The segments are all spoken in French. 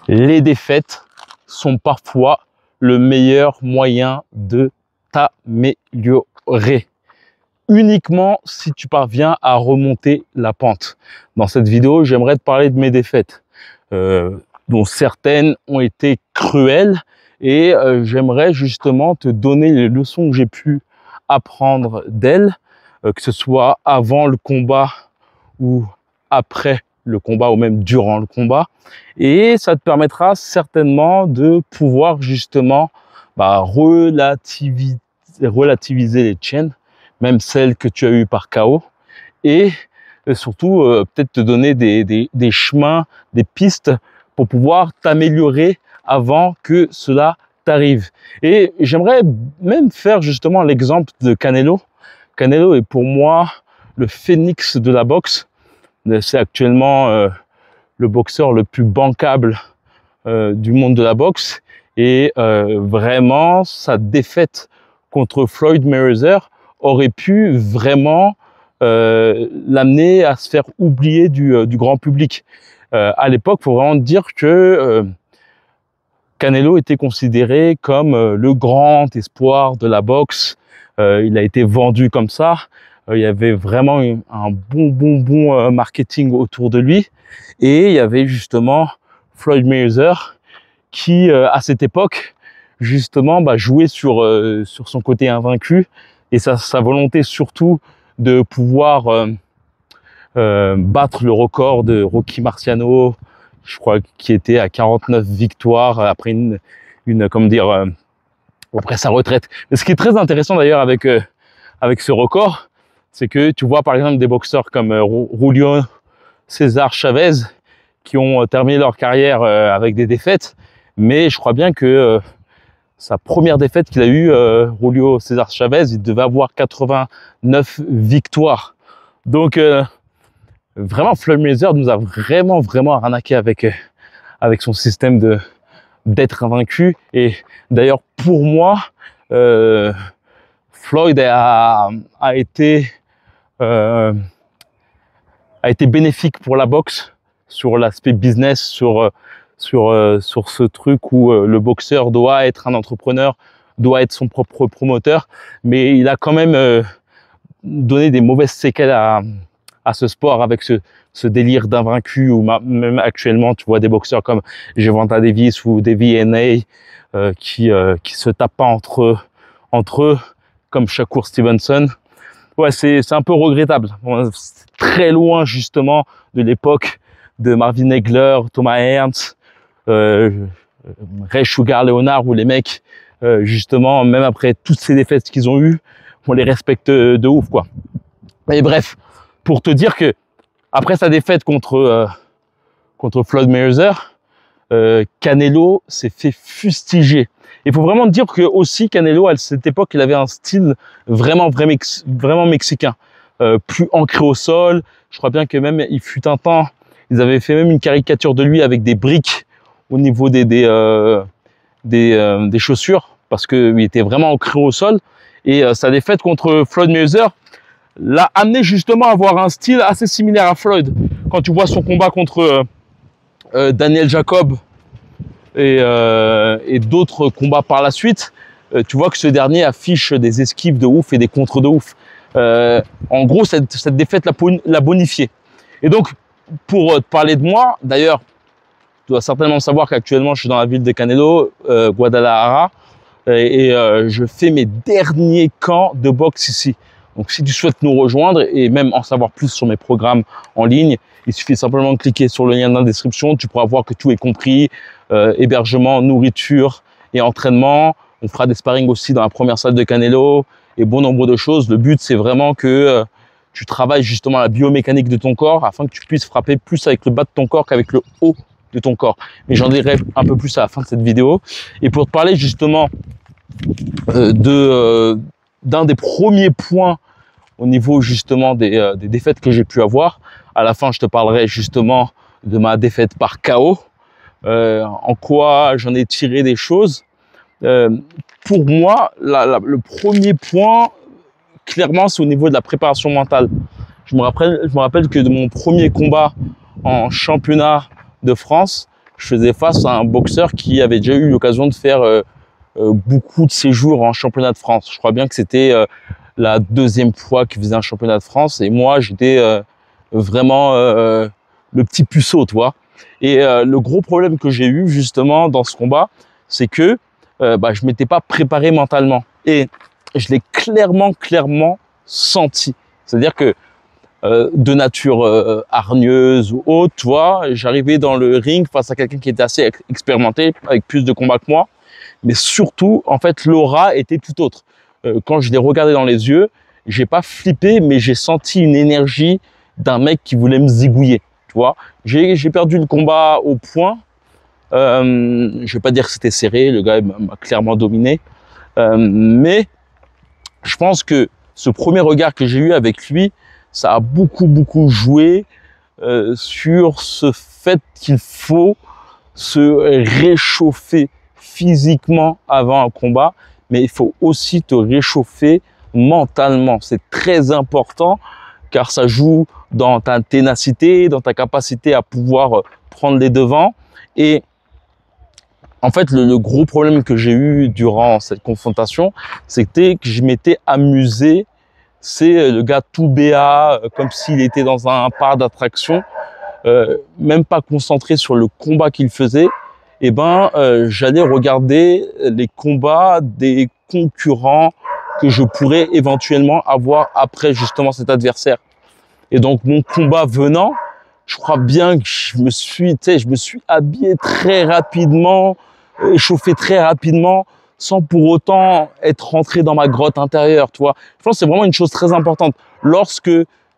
les défaites sont parfois le meilleur moyen de t'améliorer. Uniquement si tu parviens à remonter la pente. Dans cette vidéo, j'aimerais te parler de mes défaites, dont certaines ont été cruelles, et j'aimerais justement te donner les leçons que j'ai pu apprendre d'elles, que ce soit avant le combat ou après le combat ou même durant le combat, et ça te permettra certainement de pouvoir justement relativiser les chaînes, même celles que tu as eues par KO, et surtout peut-être te donner des chemins, des pistes pour pouvoir t'améliorer avant que cela t'arrive. Et j'aimerais même faire justement l'exemple de Canelo. Canelo est pour moi le phénix de la boxe. C'est actuellement le boxeur le plus bankable du monde de la boxe, et vraiment sa défaite contre Floyd Mayweather aurait pu vraiment l'amener à se faire oublier du grand public. À l'époque, il faut vraiment dire que Canelo était considéré comme le grand espoir de la boxe. Il a été vendu comme ça. Il y avait vraiment un bon marketing autour de lui. Et il y avait justement Floyd Mayweather qui, à cette époque, justement, jouait sur son côté invaincu et sa volonté surtout de pouvoir battre le record de Rocky Marciano, je crois, qui était à 49 victoires après après sa retraite. Mais ce qui est très intéressant d'ailleurs avec ce record, c'est que tu vois par exemple des boxeurs comme Julio César Chavez qui ont terminé leur carrière avec des défaites, mais je crois bien que sa première défaite qu'il a eue, Julio César Chavez, il devait avoir 89 victoires. Donc vraiment, Floyd Mayweather nous a vraiment arnaqué avec son système d'être invaincu. Et d'ailleurs, pour moi, Floyd a été bénéfique pour la boxe sur l'aspect business, sur ce truc où le boxeur doit être un entrepreneur, doit être son propre promoteur, mais il a quand même donné des mauvaises séquelles à ce sport avec ce délire d'invaincu, où même actuellement tu vois des boxeurs comme Gervonta Davis ou Davy Haney qui se tapent pas entre eux comme Shakur Stevenson. Ouais, c'est un peu regrettable. C'est très loin justement de l'époque de Marvin Hagler, Thomas Hearns, Ray Sugar Leonard, où les mecs justement, même après toutes ces défaites qu'ils ont eues, on les respecte de ouf, quoi. Et bref, pour te dire que après sa défaite contre Floyd Mayweather, Canelo s'est fait fustiger. Il faut vraiment dire que aussi Canelo, à cette époque, il avait un style vraiment mexicain, plus ancré au sol. Je crois bien que même il fut un temps, ils avaient fait même une caricature de lui avec des briques au niveau des chaussures, parce qu'il était vraiment ancré au sol. Et sa défaite contre Floyd Mayweather l'a amené justement à avoir un style assez similaire à Floyd. Quand tu vois son combat contre Daniel Jacob et d'autres combats par la suite, tu vois que ce dernier affiche des esquives de ouf et des contres de ouf. En gros, cette défaite l'a bonifié. Et donc, pour te parler de moi, d'ailleurs, tu dois certainement savoir qu'actuellement, je suis dans la ville de Canelo, Guadalajara, et je fais mes derniers camps de boxe ici. Donc, si tu souhaites nous rejoindre et même en savoir plus sur mes programmes en ligne, il suffit simplement de cliquer sur le lien dans la description. Tu pourras voir que tout est compris, hébergement, nourriture et entraînement. On fera des sparring aussi dans la première salle de Canelo et bon nombre de choses. Le but, c'est vraiment que tu travailles justement la biomécanique de ton corps afin que tu puisses frapper plus avec le bas de ton corps qu'avec le haut de ton corps. Mais j'en dirai un peu plus à la fin de cette vidéo. Et pour te parler justement d'un des premiers points au niveau justement des défaites que j'ai pu avoir. À la fin, je te parlerai justement de ma défaite par KO, en quoi j'en ai tiré des choses. Pour moi, le premier point, clairement, c'est au niveau de la préparation mentale. Je me rappelle que de mon premier combat en championnat de France, je faisais face à un boxeur qui avait déjà eu l'occasion de faire beaucoup de séjours en championnat de France. Je crois bien que c'était la deuxième fois qu'il faisait un championnat de France. Et moi, j'étais vraiment le petit puceau, tu vois. Et le gros problème que j'ai eu justement dans ce combat, c'est que je m'étais pas préparé mentalement. Et je l'ai clairement senti. C'est-à-dire que de nature hargneuse ou autre, tu vois, j'arrivais dans le ring face à quelqu'un qui était assez expérimenté, avec plus de combats que moi. Mais surtout, en fait, l'aura était tout autre. Quand je l'ai regardé dans les yeux, j'ai pas flippé, mais j'ai senti une énergie d'un mec qui voulait me zigouiller. Tu vois, j'ai perdu le combat au point. Je vais pas dire que c'était serré, le gars m'a clairement dominé. Mais je pense que ce premier regard que j'ai eu avec lui, ça a beaucoup joué sur ce fait qu'il faut se réchauffer physiquement avant un combat, mais il faut aussi te réchauffer mentalement. C'est très important car ça joue dans ta ténacité, dans ta capacité à pouvoir prendre les devants. Et en fait, le gros problème que j'ai eu durant cette confrontation, c'était que je m'étais amusé. C'est le gars tout béat, comme s'il était dans un parc d'attraction, même pas concentré sur le combat qu'il faisait. Et j'allais regarder les combats des concurrents que je pourrais éventuellement avoir après justement cet adversaire. Et donc mon combat venant, je crois bien que je me suis habillé très rapidement, échauffé très rapidement, sans pour autant être rentré dans ma grotte intérieure, tu vois. Je pense que c'est vraiment une chose très importante. Lorsque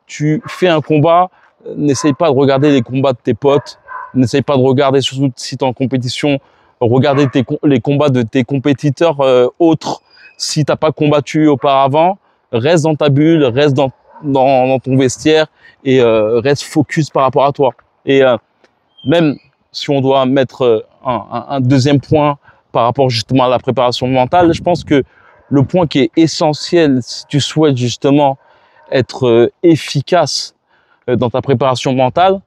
tu fais un combat, n'essaye pas de regarder les combats de tes potes, n'essaye pas de regarder, surtout si tu es en compétition, regarder les combats de tes compétiteurs autres. Si tu n'as pas combattu auparavant, reste dans ta bulle, reste dans ton vestiaire et reste focus par rapport à toi. Et même si on doit mettre un deuxième point par rapport justement à la préparation mentale, je pense que le point qui est essentiel si tu souhaites justement être efficace dans ta préparation mentale,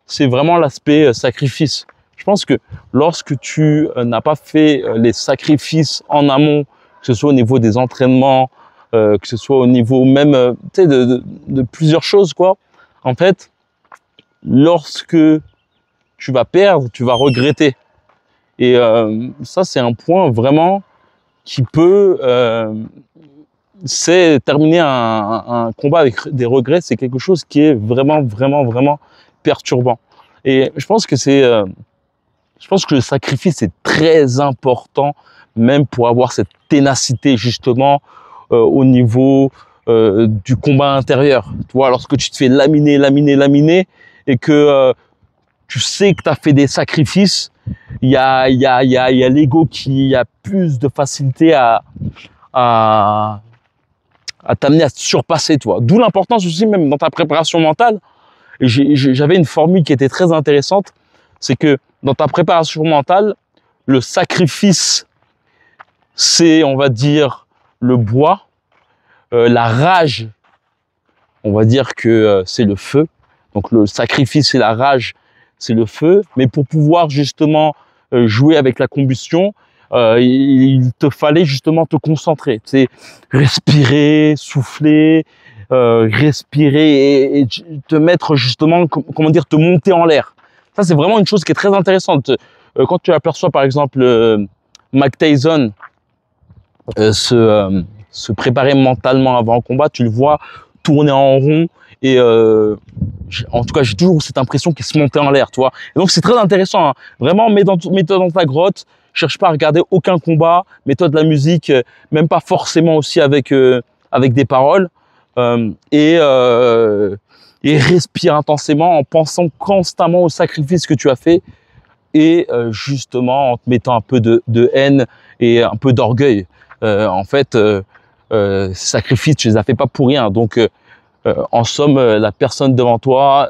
c'est vraiment l'aspect sacrifice. Je pense que lorsque tu n'as pas fait les sacrifices en amont, que ce soit au niveau des entraînements, que ce soit au niveau même de plusieurs choses, quoi, en fait, lorsque tu vas perdre, tu vas regretter. Et ça, c'est un point vraiment qui peut c'est terminer un combat avec des regrets, c'est quelque chose qui est vraiment perturbant. Et je pense que le sacrifice est très important, même pour avoir cette ténacité justement au niveau du combat intérieur. Tu vois, lorsque tu te fais laminer et que tu sais que tu as fait des sacrifices, il y a l'ego qui a plus de facilité à t'amener à te surpasser, toi. D'où l'importance aussi, même dans ta préparation mentale. J'avais une formule qui était très intéressante, c'est que dans ta préparation mentale, le sacrifice, c'est, on va dire, le bois, la rage, on va dire que c'est le feu. Donc le sacrifice et la rage, c'est le feu. Mais pour pouvoir justement jouer avec la combustion, il te fallait justement te concentrer, tu sais, respirer, souffler, respirer et te mettre justement, comment dire, te monter en l'air. Ça, c'est vraiment une chose qui est très intéressante. Quand tu aperçois par exemple Mike Tyson se préparer mentalement avant un combat, tu le vois tourner en rond et en tout cas j'ai toujours cette impression qu'il se montait en l'air, tu vois. Et donc c'est très intéressant, hein. Vraiment mets-toi dans ta grotte, cherche pas à regarder aucun combat, mets-toi de la musique, même pas forcément aussi avec des paroles, et respire intensément en pensant constamment au sacrifice que tu as fait et justement en te mettant un peu de haine et un peu d'orgueil. En fait, ces sacrifices, tu les as fait pas pour rien. Donc, en somme, la personne devant toi,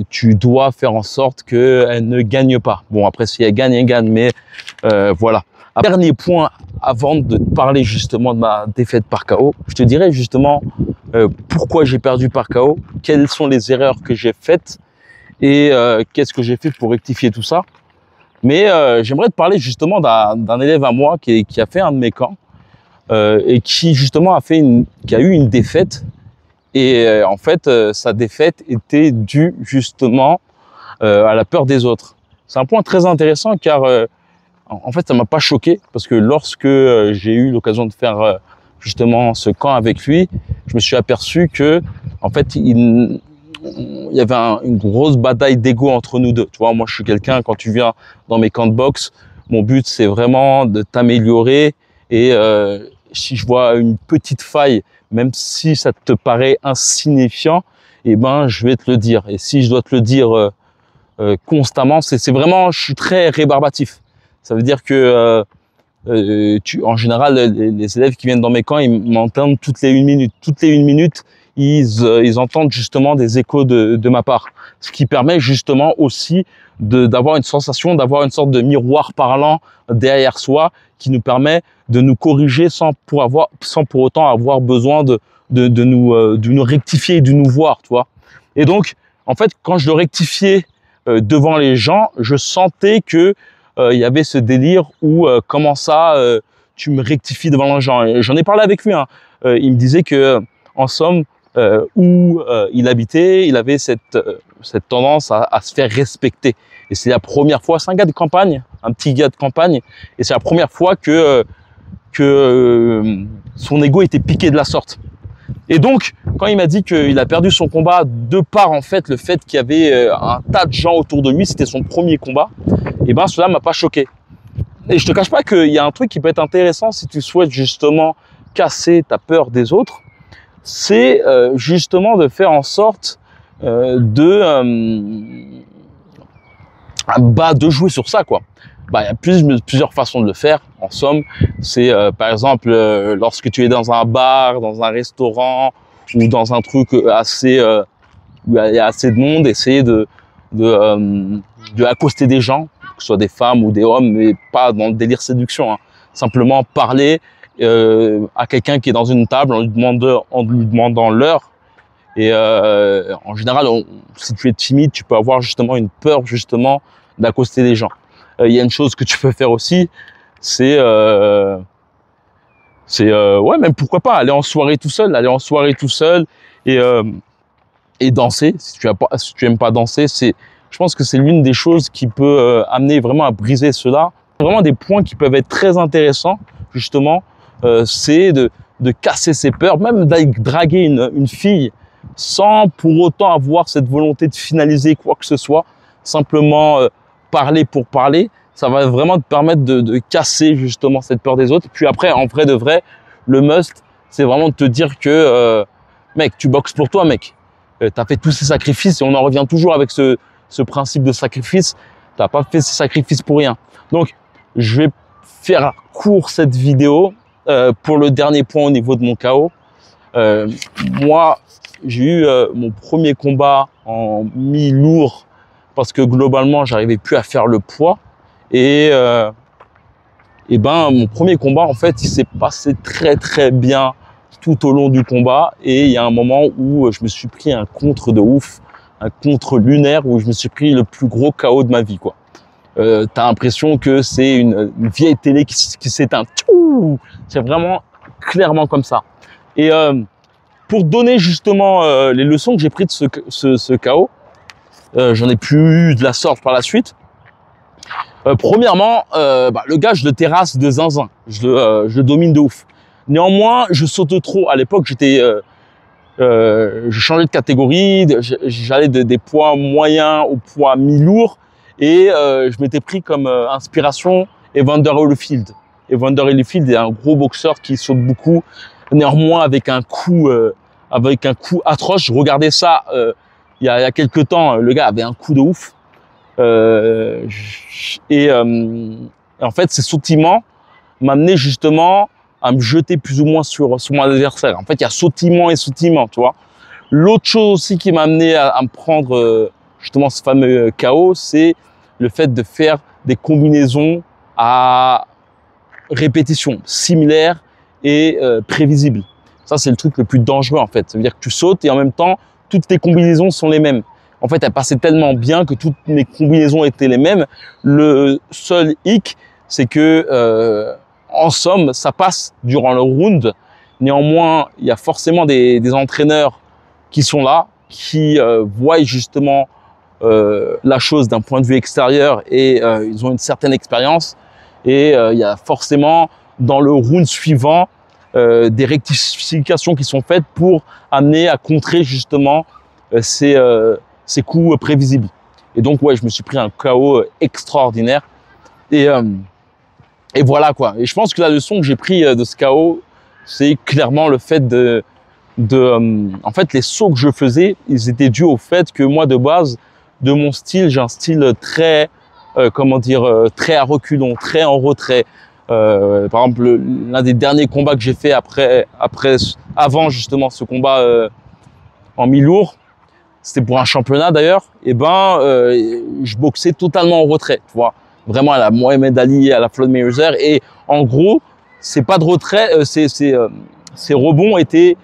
tu dois faire en sorte qu'elle ne gagne pas. Bon, après, si elle gagne, mais voilà. Dernier point, avant de te parler justement de ma défaite par KO, je te dirais justement pourquoi j'ai perdu par KO, quelles sont les erreurs que j'ai faites et qu'est-ce que j'ai fait pour rectifier tout ça. Mais j'aimerais te parler justement d'un élève à moi qui a fait un de mes camps et qui justement qui a eu une défaite. Et en fait, sa défaite était due justement à la peur des autres. C'est un point très intéressant car en fait, ça m'a pas choqué parce que lorsque j'ai eu l'occasion de faire justement ce camp avec lui, je me suis aperçu que en fait, il y avait une grosse bataille d'ego entre nous deux. Tu vois, moi, je suis quelqu'un, quand tu viens dans mes camps de boxe, mon but, c'est vraiment de t'améliorer et si je vois une petite faille, même si ça te paraît insignifiant, eh ben, je vais te le dire. Et si je dois te le dire constamment, c'est vraiment, je suis très rébarbatif. Ça veut dire que en général, les élèves qui viennent dans mes camps, ils m'entendent toutes les 1 minute. Toutes les 1 minute, ils entendent justement des échos de ma part. Ce qui permet justement aussi d'avoir une sensation, d'avoir une sorte de miroir parlant derrière soi qui nous permet de nous corriger sans pour autant avoir besoin de nous rectifier et de nous voir, tu vois. Et donc, en fait, quand je le rectifiais devant les gens, je sentais que il y avait ce délire où comment ça, tu me rectifies devant les gens. J'en ai parlé avec lui. Hein. Il me disait que en somme, où il habitait, il avait cette tendance à se faire respecter. Et c'est la première fois, c'est un gars de campagne, un petit gars de campagne, et c'est la première fois que son ego était piqué de la sorte. Et donc, quand il m'a dit qu'il a perdu son combat de par en fait le fait qu'il y avait un tas de gens autour de lui, c'était son premier combat, et ben cela m'a pas choqué. Et je te cache pas qu'il y a un truc qui peut être intéressant si tu souhaites justement casser ta peur des autres, c'est justement de faire en sorte de jouer sur ça, quoi. Bah, il y a plusieurs façons de le faire. En somme, c'est par exemple lorsque tu es dans un bar, dans un restaurant ou dans un truc où il y a assez de monde, essayer de accoster des gens, que ce soit des femmes ou des hommes, mais pas dans le délire séduction. Hein. Simplement parler à quelqu'un qui est dans une table en lui demandant l'heure. Et en général, si tu es timide, tu peux avoir justement une peur justement d'accoster des gens. Il y a une chose que tu peux faire aussi, c'est ouais, même pourquoi pas aller en soirée tout seul et danser. Si tu aimes pas danser, je pense que c'est l'une des choses qui peut amener vraiment à briser cela. Vraiment des points qui peuvent être très intéressants justement, c'est de casser ses peurs, même d'aller draguer une fille sans pour autant avoir cette volonté de finaliser quoi que ce soit, simplement parler pour parler, ça va vraiment te permettre de casser justement cette peur des autres. Puis après, en vrai de vrai, le must, c'est vraiment de te dire que mec, tu boxes pour toi, mec. Tu as fait tous ces sacrifices et on en revient toujours avec ce principe de sacrifice. Tu n'as pas fait ces sacrifices pour rien. Donc, je vais faire court cette vidéo pour le dernier point au niveau de mon KO. Moi, j'ai eu mon premier combat en mi-lourd parce que globalement, j'arrivais plus à faire le poids. Et ben, mon premier combat, en fait, il s'est passé très très bien tout au long du combat. Et il y a un moment où je me suis pris un contre de ouf, un contre lunaire, où je me suis pris le plus gros KO de ma vie, quoi. T'as l'impression que c'est une vieille télé qui s'éteint. C'est vraiment clairement comme ça. Et pour donner justement les leçons que j'ai prises de ce KO, j'en ai plus eu de la sorte par la suite. Premièrement, le gars, je le terrasse de zinzin. Je le domine de ouf. Néanmoins, je saute trop. À l'époque, je changeais de catégorie. J'allais des poids moyens au poids mi-lourd. Et je m'étais pris comme inspiration Evander Holyfield. Evander Holyfield est un gros boxeur qui saute beaucoup. Néanmoins, avec un coup atroce. Je regardais ça il y a quelques temps. Le gars avait un coup de ouf. Et en fait, ces sautillements m'amenaient justement à me jeter plus ou moins sur mon adversaire. En fait, il y a sautillement et sautillement, tu vois. L'autre chose aussi qui m'a amené à me prendre justement ce fameux KO, c'est le fait de faire des combinaisons à répétition, similaires et prévisibles. Ça, c'est le truc le plus dangereux en fait. Ça veut dire que tu sautes et en même temps, toutes tes combinaisons sont les mêmes. en fait, elle passait tellement bien que toutes mes combinaisons étaient les mêmes. Le seul hic, c'est que, en somme, ça passe durant le round. Néanmoins, il y a forcément des entraîneurs qui sont là, qui voient justement la chose d'un point de vue extérieur et ils ont une certaine expérience. Et il y a forcément, dans le round suivant, des rectifications qui sont faites pour amener à contrer justement ces coups prévisibles. Et donc, ouais, je me suis pris un KO extraordinaire. Et voilà quoi. Et je pense que la leçon que j'ai pris de ce KO, c'est clairement le fait en fait, les sauts que je faisais, ils étaient dus au fait que moi, de base, de mon style, j'ai un style très, très à reculons, très en retrait. Par exemple, l'un des derniers combats que j'ai fait avant justement ce combat en mi-lourd, c'était pour un championnat d'ailleurs. Et je boxais totalement en retrait, tu vois, vraiment à la Mohamed Ali, à la Floyd Mayweather. Et en gros, c'est pas de retrait, ces rebonds étaient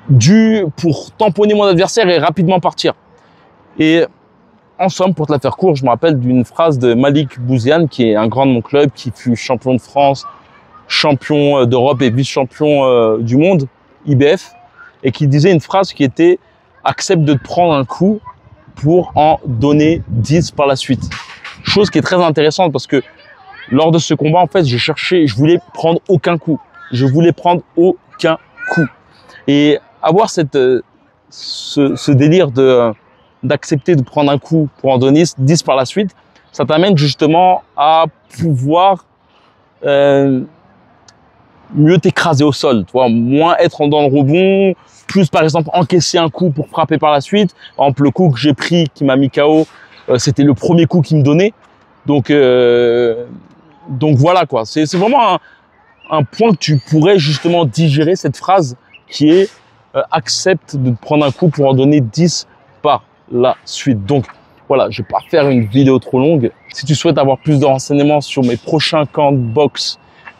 dus pour tamponner mon adversaire et rapidement partir. Et en somme, pour te la faire court, je me rappelle d'une phrase de Malik Bouziane, qui est un grand de mon club, qui fut champion de France, champion d'Europe et vice-champion du monde, IBF, et qui disait une phrase qui était « accepte de te prendre un coup pour en donner 10 par la suite ». Chose qui est très intéressante parce que lors de ce combat, en fait, je voulais prendre aucun coup. Je voulais prendre aucun coup. Et avoir ce délire d'accepter de prendre un coup pour en donner 10 par la suite, ça t'amène justement à pouvoir mieux t'écraser au sol, tu vois, moins être dans le rebond, plus par exemple encaisser un coup pour frapper par la suite. Par exemple, le coup que j'ai pris qui m'a mis KO, c'était le premier coup qu'il me donnait. Donc voilà quoi, c'est vraiment un point que tu pourrais justement digérer, cette phrase qui est accepte de te prendre un coup pour en donner 10 par la suite. Donc voilà, je vais pas faire une vidéo trop longue. Si tu souhaites avoir plus de renseignements sur mes prochains camps de boxe,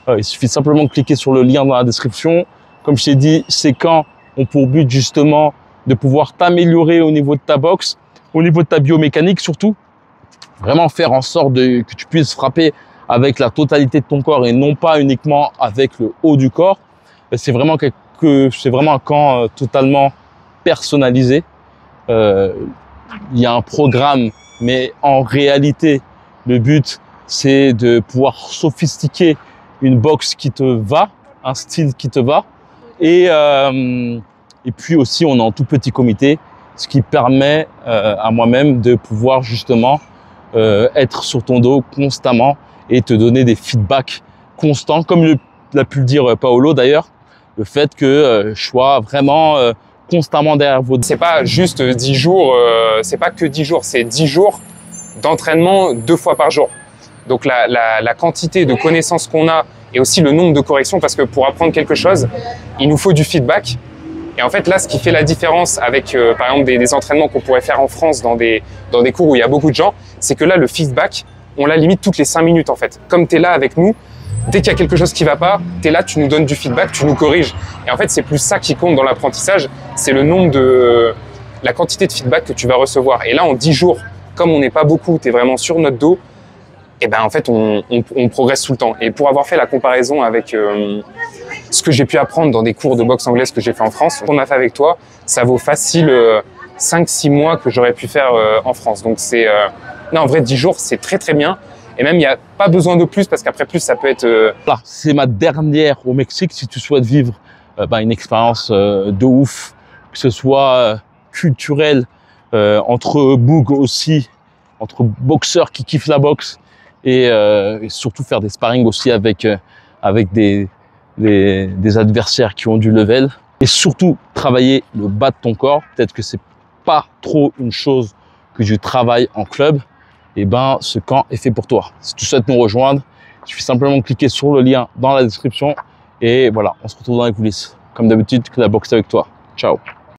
il suffit simplement de cliquer sur le lien dans la description. Comme je t'ai dit, ces camps ont pour but justement de pouvoir t'améliorer au niveau de ta boxe, au niveau de ta biomécanique surtout. Vraiment faire en sorte que tu puisses frapper avec la totalité de ton corps et non pas uniquement avec le haut du corps. C'est vraiment un camp totalement personnalisé. Il y a un programme, mais en réalité, le but, c'est de pouvoir sophistiquer une boxe qui te va, un style qui te va. Et puis aussi, on est en tout petit comité, ce qui permet à moi-même de pouvoir justement être sur ton dos constamment et te donner des feedbacks constants, comme l'a pu le dire Paolo d'ailleurs, le fait que je sois vraiment constamment derrière vous. C'est pas juste 10 jours, c'est pas que 10 jours, c'est 10 jours d'entraînement 2 fois par jour. Donc la quantité de connaissances qu'on a et aussi le nombre de corrections, parce que pour apprendre quelque chose, il nous faut du feedback. Et en fait, là, ce qui fait la différence avec, par exemple, des entraînements qu'on pourrait faire en France dans des cours où il y a beaucoup de gens, c'est que là, le feedback, on l'a limite toutes les 5 minutes, en fait. Comme tu es là avec nous, dès qu'il y a quelque chose qui va pas, tu es là, tu nous donnes du feedback, tu nous corriges. Et en fait, c'est plus ça qui compte dans l'apprentissage, c'est le nombre la quantité de feedback que tu vas recevoir. Et là, en 10 jours, comme on n'est pas beaucoup, tu es vraiment sur notre dos, et ben en fait, on progresse tout le temps. Et pour avoir fait la comparaison avec ce que j'ai pu apprendre dans des cours de boxe anglaise que j'ai fait en France, ce qu'on a fait avec toi, ça vaut facile 5-6 mois que j'aurais pu faire en France. Donc non, en vrai, 10 jours, c'est très très bien. Et même, il n'y a pas besoin de plus, parce qu'après plus, ça peut être... Voilà, c'est ma dernière au Mexique. Si tu souhaites vivre une expérience de ouf, que ce soit culturelle, entre boug aussi, entre boxeurs qui kiffent la boxe, et surtout faire des sparring aussi avec des adversaires qui ont du level, et surtout travailler le bas de ton corps. Peut-être que c'est pas trop une chose que je travaille en club, et ben ce camp est fait pour toi. Si tu souhaites nous rejoindre, il suffit simplement de cliquer sur le lien dans la description, et voilà, on se retrouve dans les coulisses. Comme d'habitude, que la boxe avec toi. Ciao.